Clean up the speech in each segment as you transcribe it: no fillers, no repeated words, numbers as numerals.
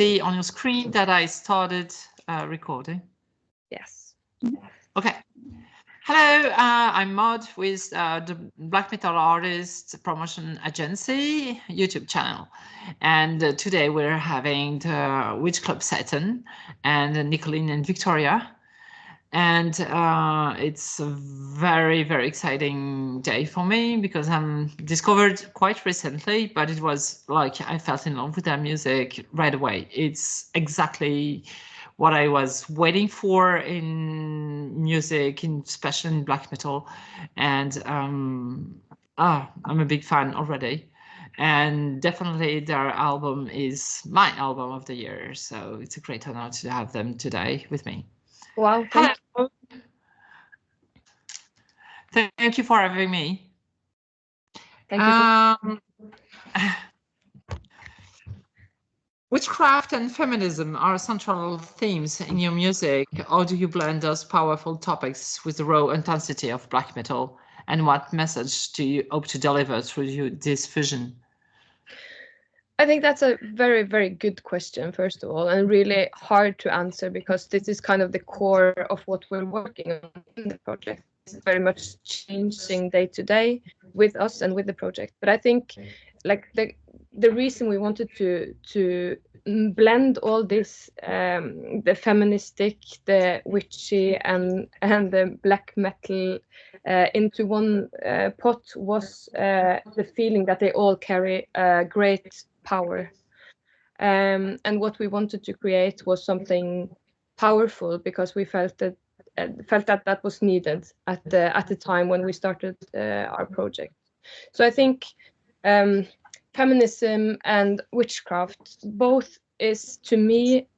see on your screen that I started recording? Yes. Okay. Hello, I'm Maud with the Black Metal Artist Promotion Agency YouTube channel. And today we're having the Witch Club Satan and Nicoline and Victoria. And it's a very, very exciting day for me because I'm discovered quite recently, but it was like I felt in love with their music right away. It's exactly what I was waiting for in music, especially in black metal. And I'm a big fan already. And definitely their album is my album of the year. So it's a great honor to have them today with me. Wow, thank you. Thank you for having me. Thank you. Witchcraft and feminism are central themes in your music. How do you blend those powerful topics with the raw intensity of black metal? And what message do you hope to deliver through this fusion? I think that's a very, very good question, first of all, and really hard to answer because this is kind of the core of what we're working on in the project. It's very much changing day to day with us and with the project. But I think like the reason we wanted to blend all this, the feministic, the witchy, and the black metal into one pot was the feeling that they all carry great power, and what we wanted to create was something powerful because we felt that that was needed at the time when we started our project. So I think feminism and witchcraft both is, to me,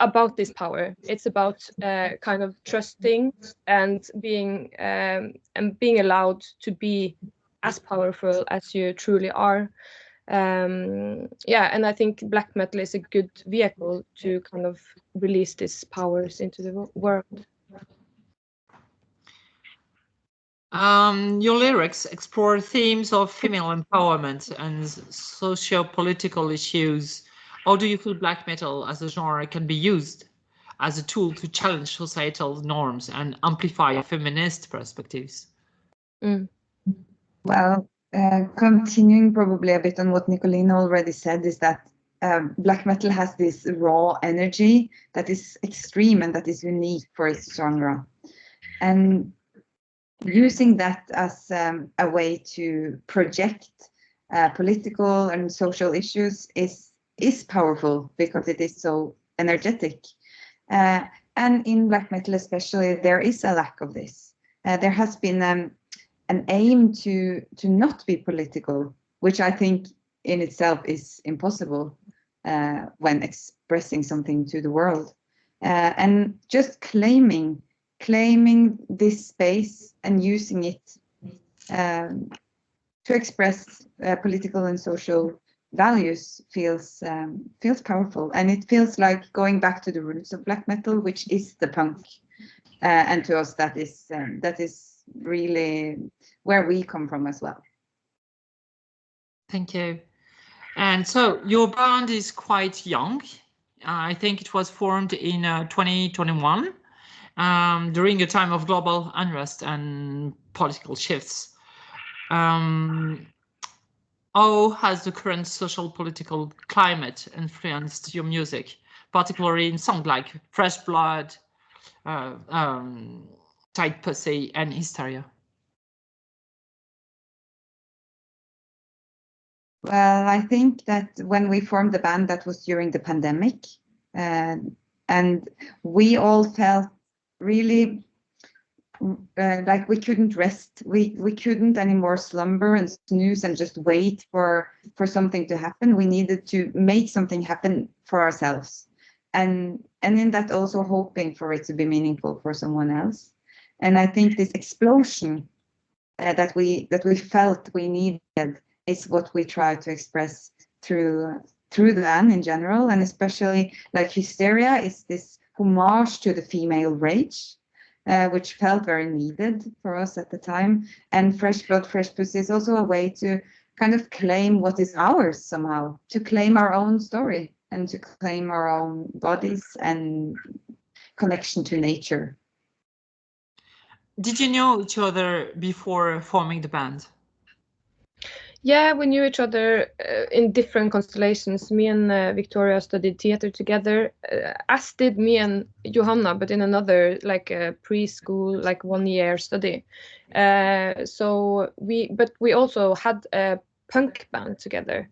about this power. It's about kind of trusting and being allowed to be as powerful as you truly are. And I think black metal is a good vehicle to kind of release these powers into the world. Your lyrics explore themes of female empowerment and socio-political issues. How do you feel black metal as a genre can be used as a tool to challenge societal norms and amplify feminist perspectives? Well, continuing probably a bit on what Nicoline already said, is that black metal has this raw energy that is extreme and that is unique for its genre. And using that as a way to project political and social issues is powerful because it is so energetic. And in black metal especially, there is a lack of this. There has been an aim to not be political, which I think in itself is impossible when expressing something to the world. And just claiming this space and using it to express political and social values feels powerful, and it feels like going back to the roots of black metal, which is the punk, and to us that is really where we come from as well. Thank you. And so your band is quite young. I think it was formed in 2021 during a time of global unrest and political shifts. How has the current social political climate influenced your music, particularly in songs like Fresh Blood, Tight Pussy, and Hysteria? Well, I think that when we formed the band, that was during the pandemic, and we all felt really like we couldn't rest. We couldn't anymore slumber and snooze and just wait for something to happen. We needed to make something happen for ourselves, and in that also hoping for it to be meaningful for someone else. And I think this explosion that we felt we needed is what we try to express through the band in general, and especially like Hysteria is this homage to the female rage, which felt very needed for us at the time. And Fresh Blood, Fresh Pussy is also a way to kind of claim what is ours somehow, to claim our own story. and to claim our own bodies and connection to nature. Did you know each other before forming the band? Yeah, we knew each other in different constellations. Me and Victoria studied theater together, as did me and Johanna, but in another like preschool, like 1 year study. But we also had a punk band together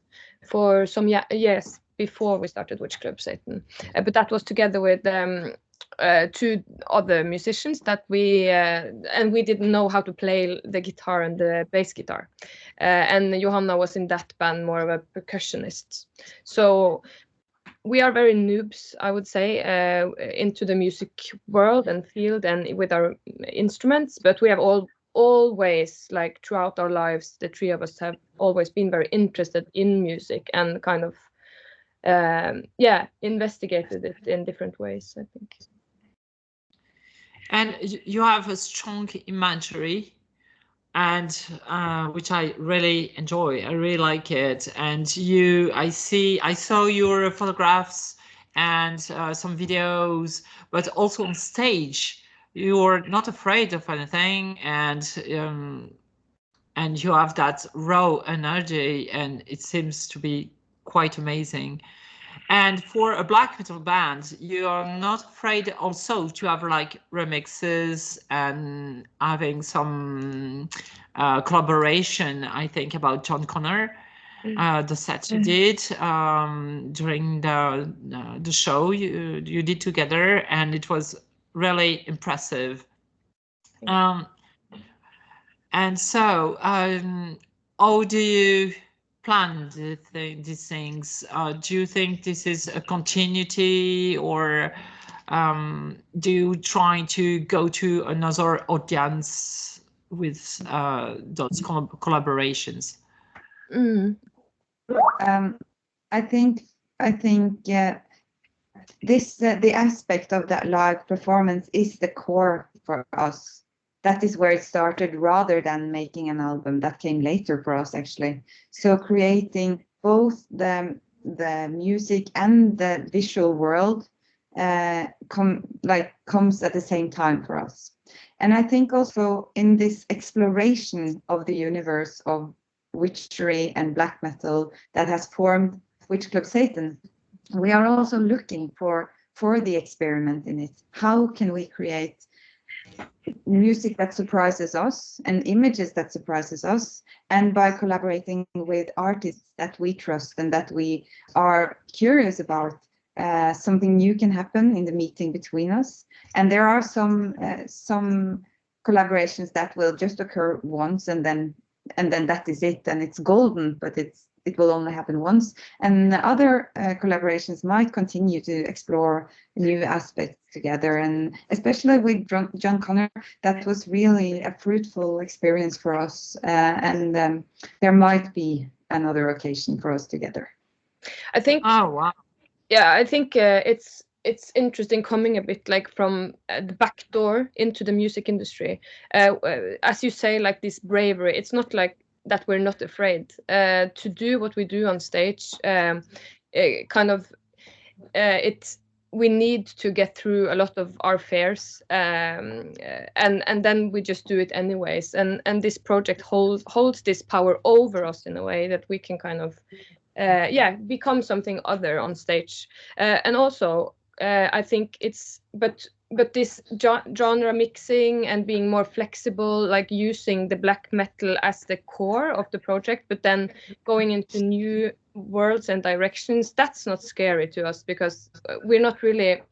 for some years before we started Witch Club Satan. But that was together with 2 other musicians that and we didn't know how to play the guitar and the bass guitar. And Johanna was in that band more of a percussionist. So we are very noobs, I would say, into the music world and field and with our instruments, but we have always, like throughout our lives, the 3 of us have always been very interested in music and kind of investigated it in different ways, I think. And you have a strong imagery, and which I really enjoy. I really like it. And I saw your photographs and some videos, but also on stage, you're not afraid of anything, and you have that raw energy, and it seems to be quite amazing. And for a black metal band, you are not afraid also to have like remixes and having some collaboration. I think about John Connor, the set you did during the show you did together, and it was really impressive. And so, how do you plan these things? Do you think this is a continuity, or do you try to go to another audience with those collaborations? I think this the aspect of that live performance is the core for us. That is where it started, rather than making an album. That came later for us, actually. So creating both the music and the visual world comes at the same time for us. And I think also in this exploration of the universe of witchery and black metal that has formed Witch Club Satan, we are also looking for the experiment in it. How can we create music that surprises us and images that surprises us, and by collaborating with artists that we trust and that we are curious about, something new can happen in the meeting between us. And there are some collaborations that will just occur once, and then that is it, and it's golden, but it will only happen once. And other collaborations might continue to explore new aspects together. And especially with John Connor, that was really a fruitful experience for us. And there might be another occasion for us together. I think. Oh, wow. Yeah, I think it's interesting coming a bit like from the back door into the music industry. As you say, like this bravery, it's not like that we're not afraid to do what we do on stage. We need to get through a lot of our fears, and then we just do it anyways. And this project holds this power over us in a way that we can kind of become something other on stage. And also I think it's but this genre mixing and being more flexible, like using the black metal as the core of the project, but then going into new worlds and directions, that's not scary to us, because we're not really,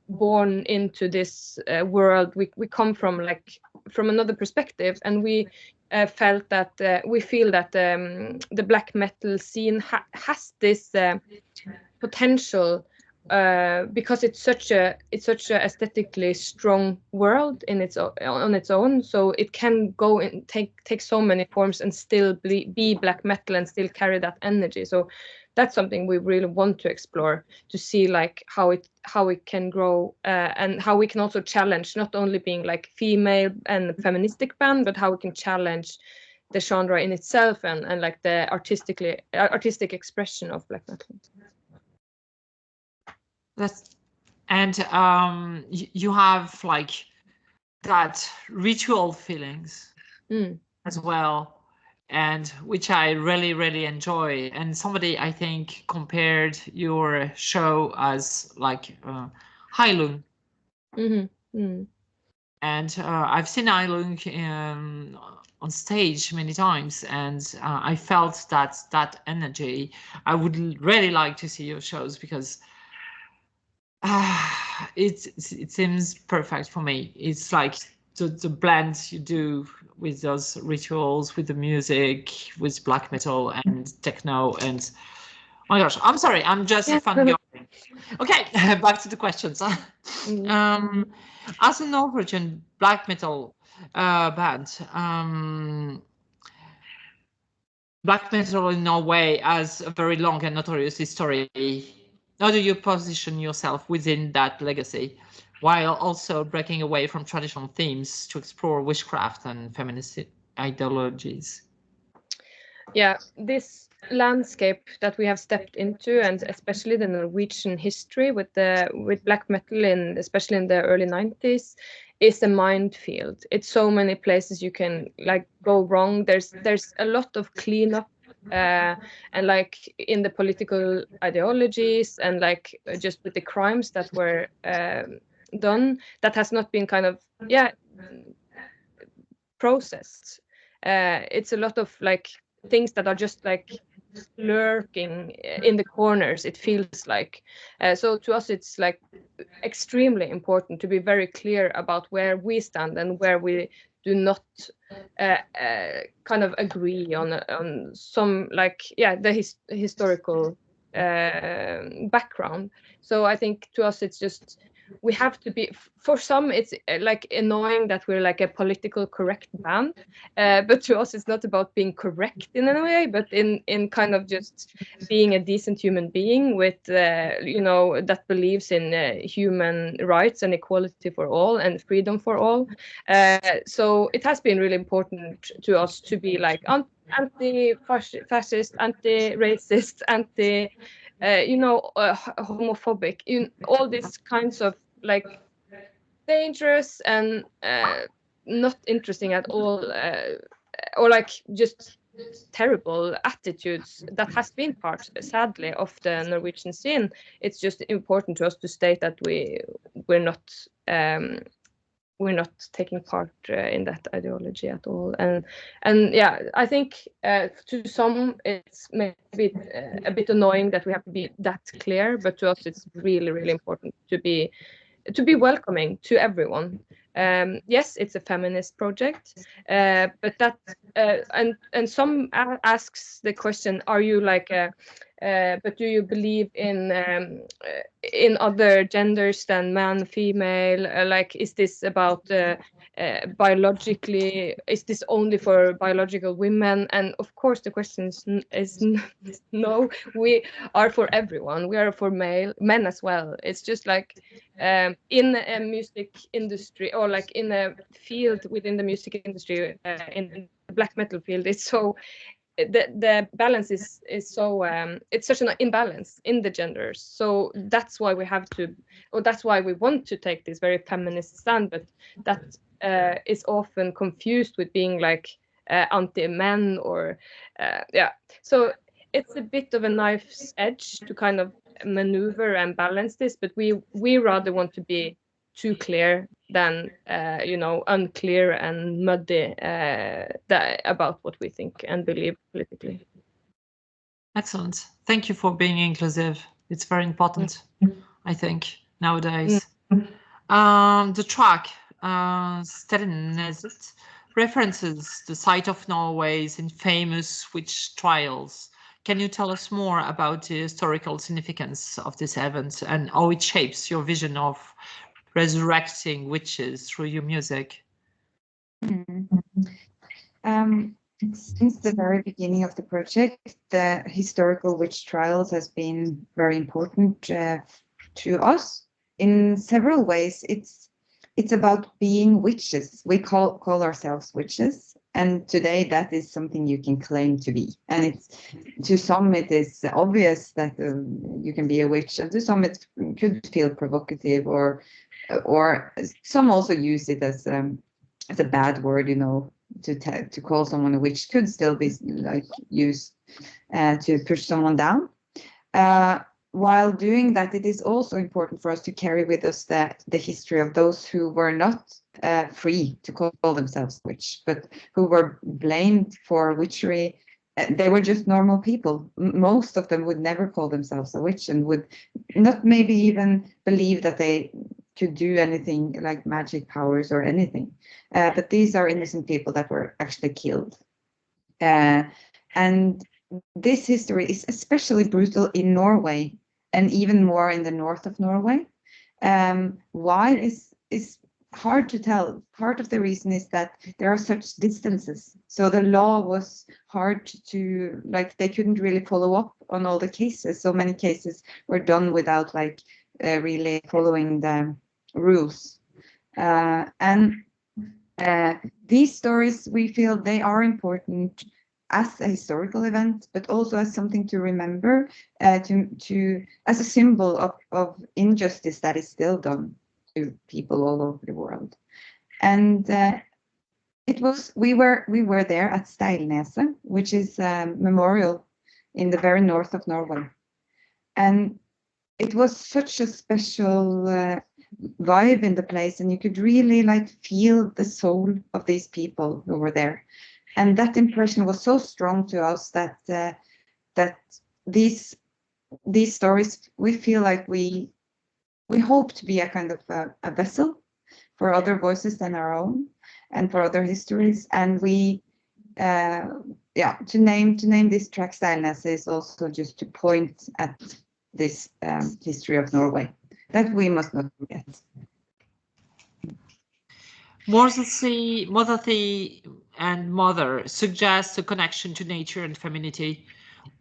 born into this world. We come from another perspective, and we feel that the black metal scene has this potential, because it's such a aesthetically strong world on its own. So it can go and take so many forms and still be black metal and still carry that energy. So that's something we really want to explore, to see like how it can grow, and how we can also challenge, not only being like female and feministic band, but how we can challenge the genre in itself and like the artistic expression of black metal. And you have like that ritual feelings as well, and which I really enjoy. And somebody, I think, compared your show as like Heilung. And I've seen Heilung on stage many times, and I felt that energy. I would really like to see your shows, because it seems perfect for me. It's like the blend you do with those rituals, with the music, with black metal and techno, and oh my gosh, I'm sorry, I'm just a fangirl. Okay, back to the questions. As a Norwegian black metal band, black metal in Norway has a very long and notorious history. How do you position yourself within that legacy, while also breaking away from traditional themes to explore witchcraft and feminist ideologies? Yeah, this landscape that we have stepped into, and especially the Norwegian history with black metal, especially in the early 90s, is a minefield. It's so many places you can like go wrong. There's a lot of cleanup and like in the political ideologies, and like just with the crimes that were done, that has not been kind of processed. It's a lot of like things that are just like lurking in the corners, it feels like. So to us it's like extremely important to be very clear about where we stand and where we do not kind of agree on some like the historical background. So I think to us it's just, we have to be, for some it's like annoying that we're like a political correct band, but to us it's not about being correct in any way, but in kind of just being a decent human being with that believes in human rights and equality for all and freedom for all. So it has been really important to us to be like anti-fascist, anti-racist, homophobic, all these kinds of like dangerous and not interesting at all, or like just terrible attitudes that has been part, sadly, of the Norwegian scene. It's just important to us to state that we're not taking part in that ideology at all. And yeah, I think to some it's maybe a bit annoying that we have to be that clear, but to us it's really important to be welcoming to everyone. Yes, it's a feminist project, but that and some asks the question, are you like but do you believe in other genders than man, female? Like, is this about biologically? Is this only for biological women? And of course, the question is no. We are for everyone. We are for men as well. It's just like in a music industry, or like in a field within the music industry, in the black metal field, it's so the balance is so it's such an imbalance in the genders. So that's why we have to, or that's why we want to take this very feminist stand, but that is often confused with being like anti-men or so it's a bit of a knife's edge to kind of maneuver and balance this, but we rather want to be too clear than unclear and muddy about what we think and believe politically. Excellent. Thank you for being inclusive. It's very important, I think, nowadays. The track Stereneset references the site of Norway's infamous witch trials. Can you tell us more about the historical significance of this event and how it shapes your vision of resurrecting witches through your music? Since the very beginning of the project, the historical witch trials has been very important to us in several ways. It's about being witches. We call ourselves witches, And today that is something you can claim to be. And it's, to some it is obvious that you can be a witch, and to some it could feel provocative, or some also use it as a bad word, you know, to call someone a witch could still be like used to push someone down. While doing that, it is also important for us to carry with us the history of those who were not free to call themselves witch, but who were blamed for witchery. They were just normal people. Most of them would never call themselves a witch, and would not maybe even believe that they could do anything like magic powers or anything. But these are innocent people that were actually killed. And this history is especially brutal in Norway, and even more in the north of Norway. Why is hard to tell. Part of the reason is that there are such distances. So the law was hard to, like, they couldn't really follow up on all the cases. So many cases were done without like really following the rules. And these stories, we feel they are important as a historical event, but also as something to remember, as a symbol of injustice that is still done to people all over the world. And we were there at Steilneset, which is a memorial in the very north of Norway, and it was such a special vibe in the place, and you could really like feel the soul of these people who were there. And that impression was so strong to us that that these stories, we feel like we hope to be a kind of a vessel for other voices than our own, and for other histories. And we to name this track Steilneset is also just to point at this history of Norway that we must not forget. Motherty and mother suggests a connection to nature and femininity.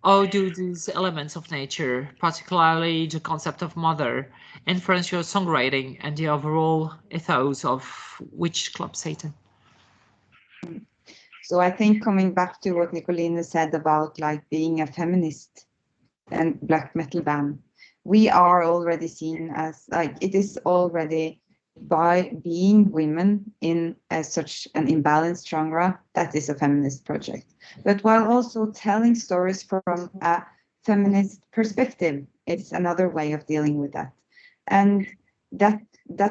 How do these elements of nature, particularly the concept of mother, influence your songwriting and the overall ethos of Witch Club Satan? So I think, coming back to what Nicoline said about like being a feminist and black metal band, we are already seen as like, it is already by being women in such an imbalanced genre that is a feminist project. But while also telling stories from a feminist perspective, it's another way of dealing with that. And that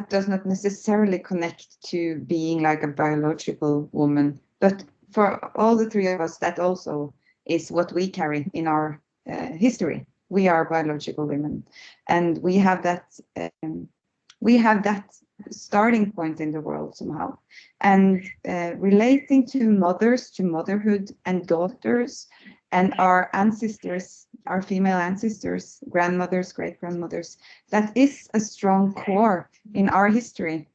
does not necessarily connect to being like a biological woman, but for all the three of us, that also is what we carry in our history. We are biological women, and we have that starting point in the world somehow. And relating to mothers, to motherhood and daughters, and our ancestors, our female ancestors, grandmothers, great-grandmothers, that is a strong core in our history,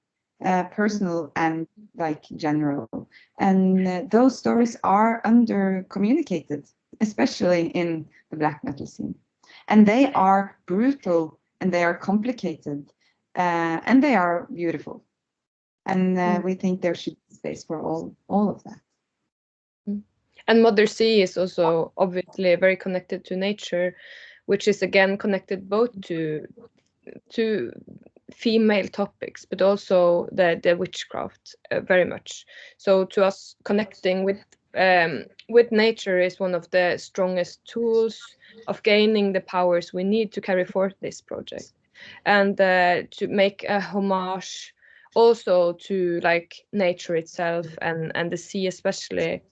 personal and like general. And those stories are under-communicated, especially in the black metal scene. And they are brutal, and they are complicated, and they are beautiful. And we think there should be space for all of that. And Mother Sea is also obviously very connected to nature, which is again connected both to female topics, but also the witchcraft very much. So to us, connecting with nature is one of the strongest tools of gaining the powers we need to carry forth this project, and to make a homage also to like nature itself and the sea especially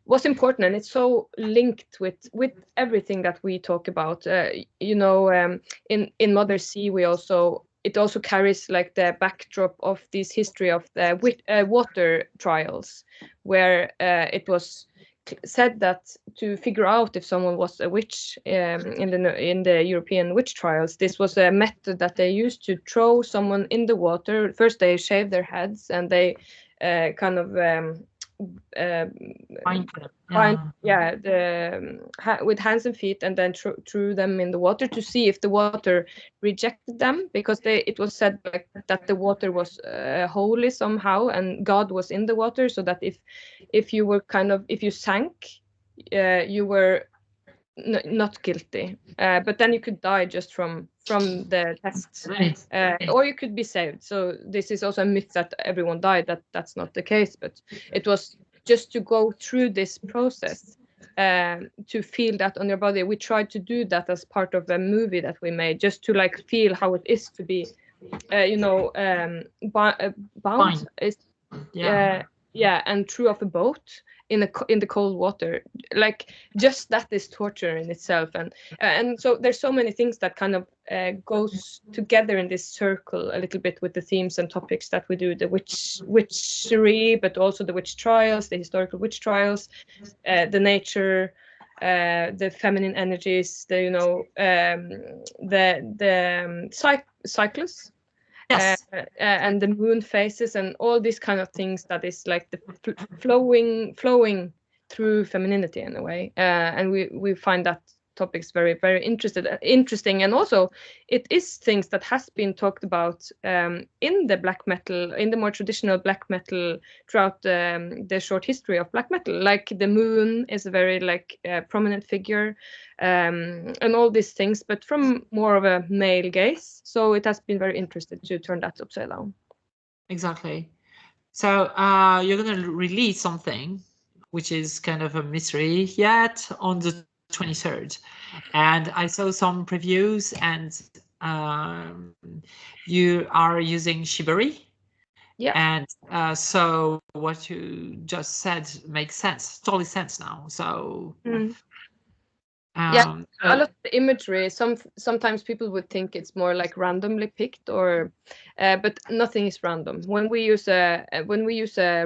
was important. And it's so linked with everything that we talk about. In Mother Sea, it also carries like the backdrop of this history of the water trials, where it was said that to figure out if someone was a witch in the European witch trials, this was a method that they used to throw someone in the water. First they shave their heads, and they with hands and feet, and then threw them in the water to see if the water rejected them, because it was said like that the water was holy somehow, and God was in the water, so that if you were if you sank, you were not guilty, but then you could die just from the test, or you could be saved. So this is also a myth that everyone died. That's not the case, but it was just to go through this process, to feel that on your body. We tried to do that as part of a movie that we made, just to like feel how it is to be bound. And threw off a boat in the cold water. Like, just that is torture in itself, and so there's so many things that kind of goes together in this circle a little bit with the themes and topics that we do, the witchery, but also the witch trials, the historical witch trials, the nature, the feminine energies, the cycles. Yes. And the moon phases and all these kind of things, that is like the flowing through femininity in a way, and we find that topics very, very interesting, and also it is things that has been talked about in the black metal, in the more traditional black metal throughout the short history of black metal. Like the moon is a very prominent figure, and all these things, but from more of a male gaze. So it has been very interesting to turn that upside down. Exactly. So you're going to release something which is kind of a mystery yet on the 23rd, and I saw some previews, and you are using shibari. Yeah. And so what you just said makes sense, totally sense now. So yeah, a lot of the imagery, sometimes people would think it's more like randomly picked, or but nothing is random. When we use a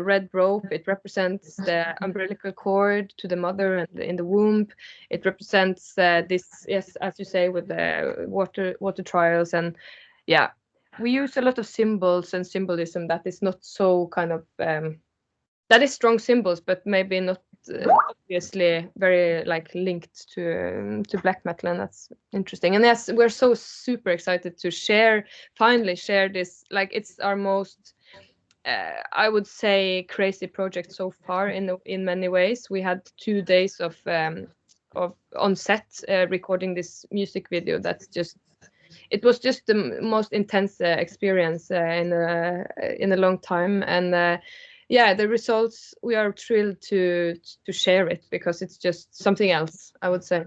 red rope, it represents the umbilical cord to the mother and in the womb. It represents this, yes, as you say, with the water trials, and yeah, we use a lot of symbols and symbolism that is not so kind of that is strong symbols, but maybe not obviously very linked to black metal, and that's interesting. And yes, we're so super excited to finally share this. Like, it's our most I would say crazy project so far in many ways. We had 2 days of on set recording this music video. It was just the most intense experience in a long time, and yeah, the results, we are thrilled to share it, because it's just something else, I would say.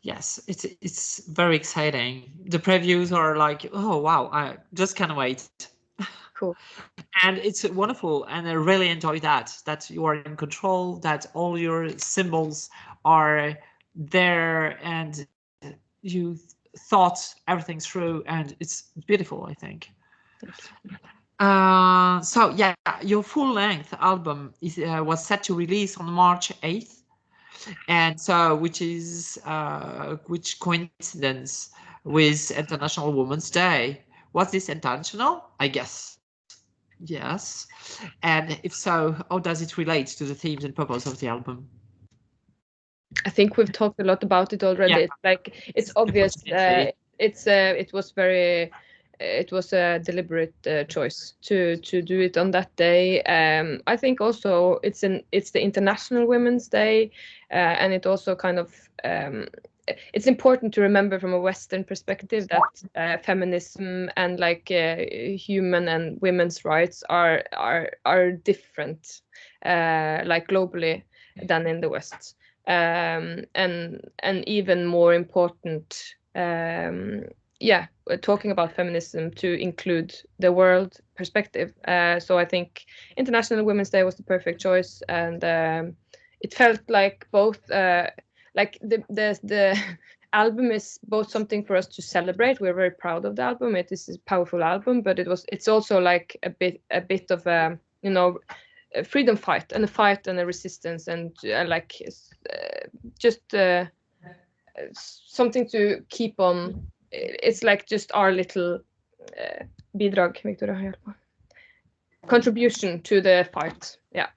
Yes, it's very exciting. The previews are like, oh wow, I just can't wait. Cool. And it's wonderful, and I really enjoy that you are in control, that all your symbols are there, and you thought everything through, and it's beautiful, I think. So yeah, your full-length album was set to release on March 8th, and so which coincidence with International Women's Day. Was this intentional? I guess yes. And if so, how does it relate to the themes and purpose of the album? I think we've talked a lot about it already. Yeah. It's obvious. It was a deliberate choice to do it on that day. I think also it's the International Women's Day, and it also kind of it's important to remember from a Western perspective that feminism and human and women's rights are different, globally, than in the West. And even more important, talking about feminism to include the world perspective. So I think International Women's Day was the perfect choice, and it felt like both the album is both something for us to celebrate. We're very proud of the album. It is a powerful album, but it's also like a bit of a a freedom fight, and a fight and a resistance, and something to keep on. It's like just our little bidrag, Victoria. contribution to the fight. Yeah.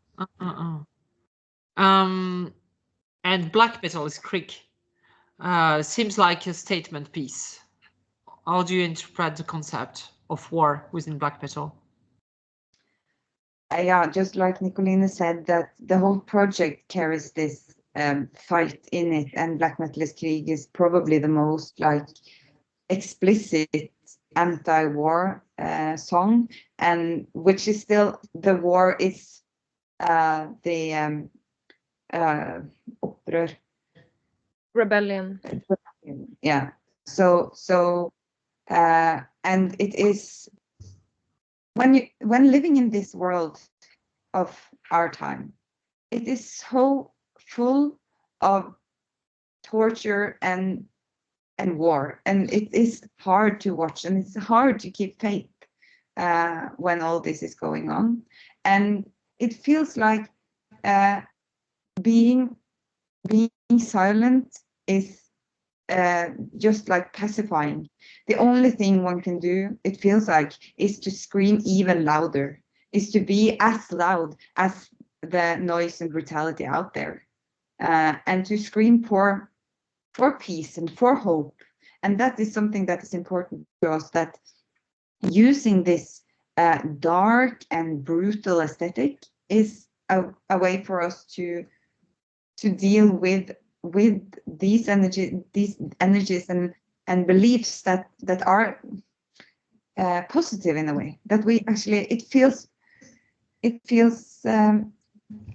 And black metal is Krig. Seems like a statement piece. How do you interpret the concept of war within black metal? Yeah, just like Nicoline said, that the whole project carries this fight in it, and Black Metal is Krig is probably the most like explicit anti-war song, and which is still the war is the opprør. Rebellion. Yeah. So and it is when living in this world of our time, it is so full of torture and war, and it is hard to watch, and it's hard to keep faith when all this is going on, and it feels like being silent is just like pacifying. The only thing one can do, it feels like, is to scream even louder, is to be as loud as the noise and brutality out there, and to scream for peace and for hope. And that is something that is important to us, that using this dark and brutal aesthetic is a way for us to deal with these energies and beliefs that are positive in a way, that we actually, it feels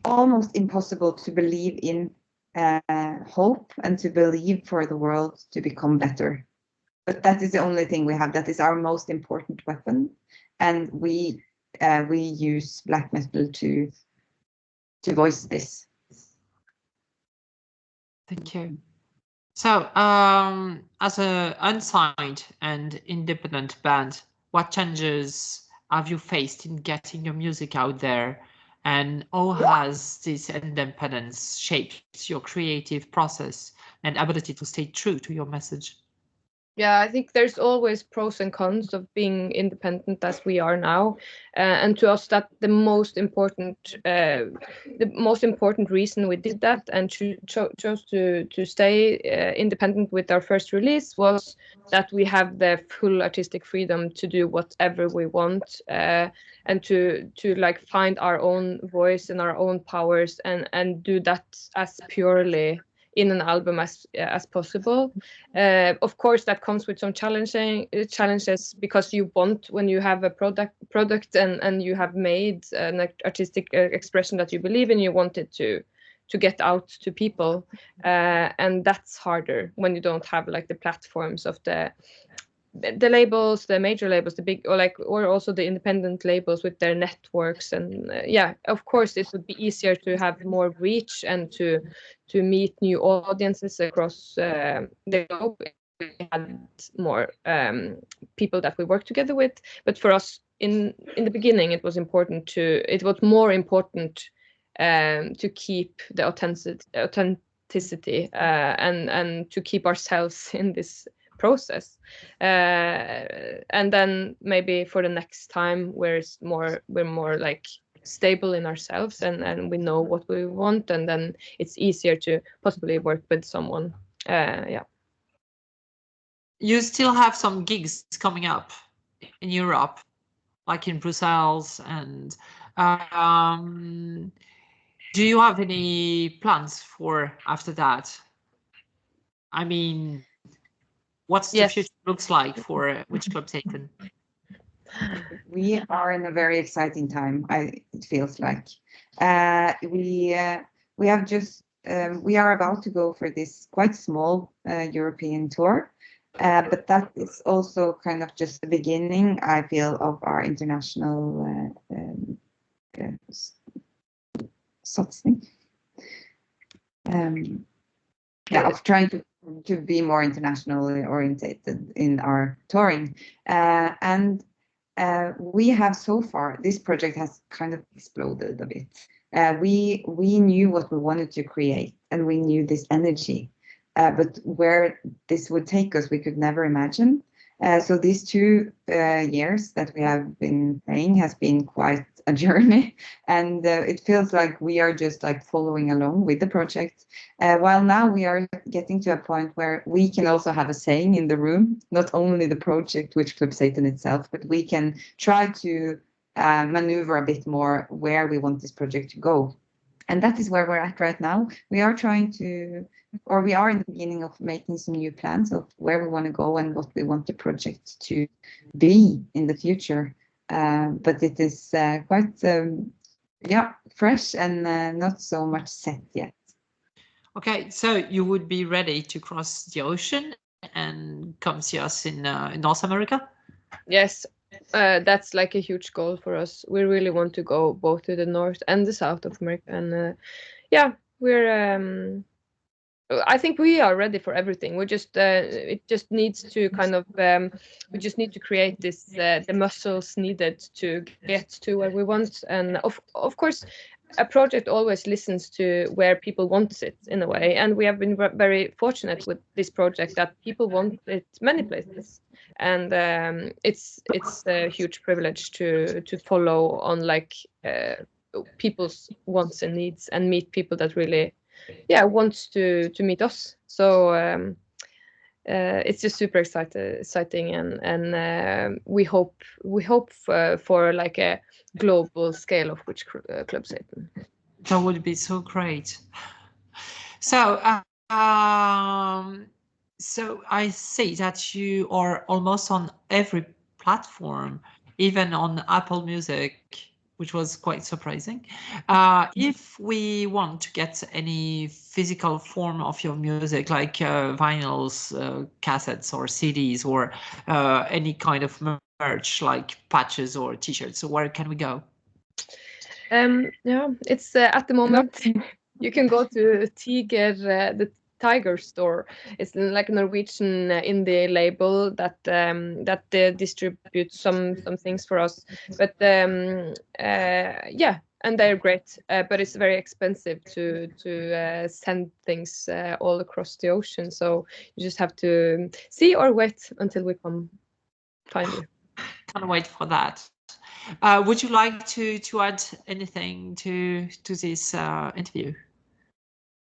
almost impossible to believe in hope and to believe for the world to become better. But that is the only thing we have. That is our most important weapon, and we use black metal to voice this. Thank you. So, as an unsigned and independent band, what challenges have you faced in getting your music out there? And how has this independence shaped your creative process and ability to stay true to your message? Yeah, I think there's always pros and cons of being independent as we are now, and to us that the most important reason we did that and chose to stay independent with our first release was that we have the full artistic freedom to do whatever we want, and to like find our own voice and our own powers and do that as purely in an album as possible. Of course, that comes with some challenges, because you want, when you have a product and you have made an artistic expression that you believe in, you want it to get out to people, and that's harder when you don't have like the platforms of the labels, the major labels, the big, or also the independent labels with their networks. And yeah, of course it would be easier to have more reach and to meet new audiences across the globe if we had more people that we work together with. But for us in the beginning, it was more important to keep the authenticity and to keep ourselves in this process, and then maybe for the next time we're more like stable in ourselves and we know what we want, and then it's easier to possibly work with someone. Yeah. You still have some gigs coming up in Europe, like in Brussels, and do you have any plans for after that? I mean, what's the future looks like for Witch Club Satan? We are in a very exciting time. It feels like we have just we are about to go for this quite small European tour, but that is also kind of just the beginning, I feel, of our international satsing. Of trying to be more internationally orientated in our touring, and we have so far, this project has kind of exploded a bit. We knew what we wanted to create, and we knew this energy, but where this would take us, we could never imagine. So these 2 years that we have been playing has been quite a journey, and it feels like we are just like following along with the project. While now we are getting to a point where we can also have a saying in the room, not only the project, which Club Satan itself, but we can try to maneuver a bit more where we want this project to go. And that is where we're at right now. We are trying to, or we are in the beginning of making some new plans of where we want to go and what we want the project to be in the future. But it is quite, fresh and not so much set yet. Okay, so you would be ready to cross the ocean and come see us in North America? Yes, that's like a huge goal for us. We really want to go both to the north and the south of America, and we're. I think we are ready for everything. We just it just needs to kind of we just need to create this the muscles needed to get to where we want. And of course, a project always listens to where people want it in a way. And we have been very fortunate with this project that people want it many places. And it's a huge privilege to follow on like people's wants and needs and meet people that really wants to meet us. So it's just super exciting, and we hope for like a global scale of Witch Club Satan. That would be so great. So so I see that you are almost on every platform, even on Apple Music, which was quite surprising. If we want to get any physical form of your music, like vinyls, cassettes, or CDs, or any kind of merch, like patches or T-shirts, so where can we go? It's at the moment you can go to Tiger, the Tiger store. It's like a Norwegian indie label that distributes some things for us. But and they're great. But it's very expensive to send things all across the ocean. So you just have to see or wait until we come find you. Can't wait for that. Would you like to add anything to this interview?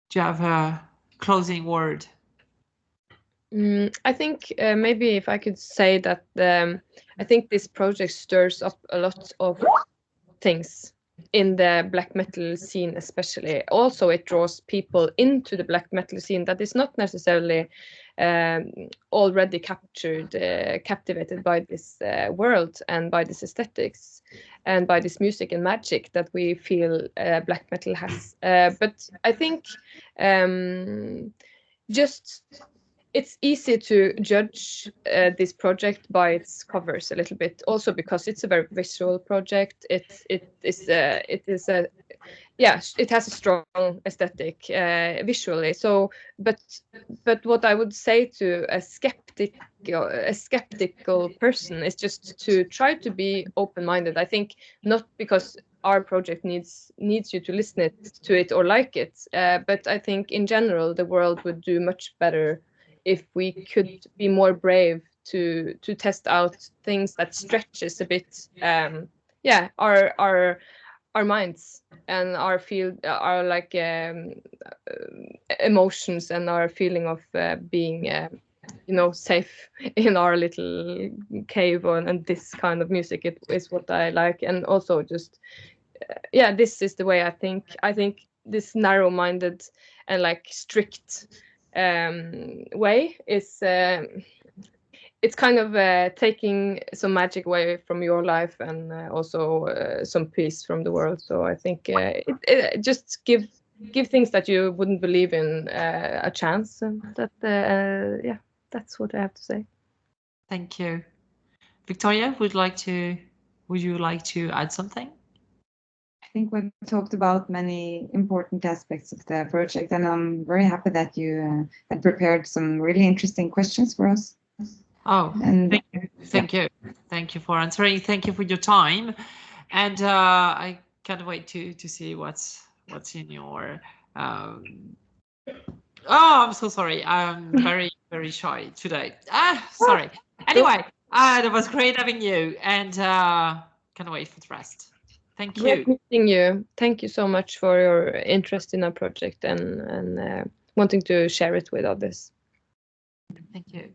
Do you have a closing word? I think maybe if I could say that I think this project stirs up a lot of things in the black metal scene, especially. Also, it draws people into the black metal scene that is not necessarily already captivated by this world and by this aesthetics and by this music and magic that we feel black metal has. But I think just it's easy to judge this project by its covers a little bit, also because it's a very visual project. It has a strong aesthetic visually. So, but what I would say to a skeptical person is just to try to be open-minded. I think not because our project needs you to listen to it or like it, but I think in general the world would do much better if we could be more brave to test out things that stretches a bit our minds and our like emotions and our feeling of being safe in our little cave, and this kind of music is what I like. And also just this is the way I think this narrow-minded and like strict way is it's kind of taking some magic away from your life and also some peace from the world. So I think it just give things that you wouldn't believe in a chance, and that that's what I have to say. Thank you. Victoria, would you like to add something? I think we've talked about many important aspects of the project, and I'm very happy that you had prepared some really interesting questions for us. Oh, and thank you. Thank you for answering. Thank you for your time, and I can't wait to see what's in your Oh, I'm so sorry. I'm very, very shy today. Sorry. Anyway, that was great having you, and can't wait for the rest. Thank Great you. meeting you. Thank you so much for your interest in our project and wanting to share it with others. Thank you.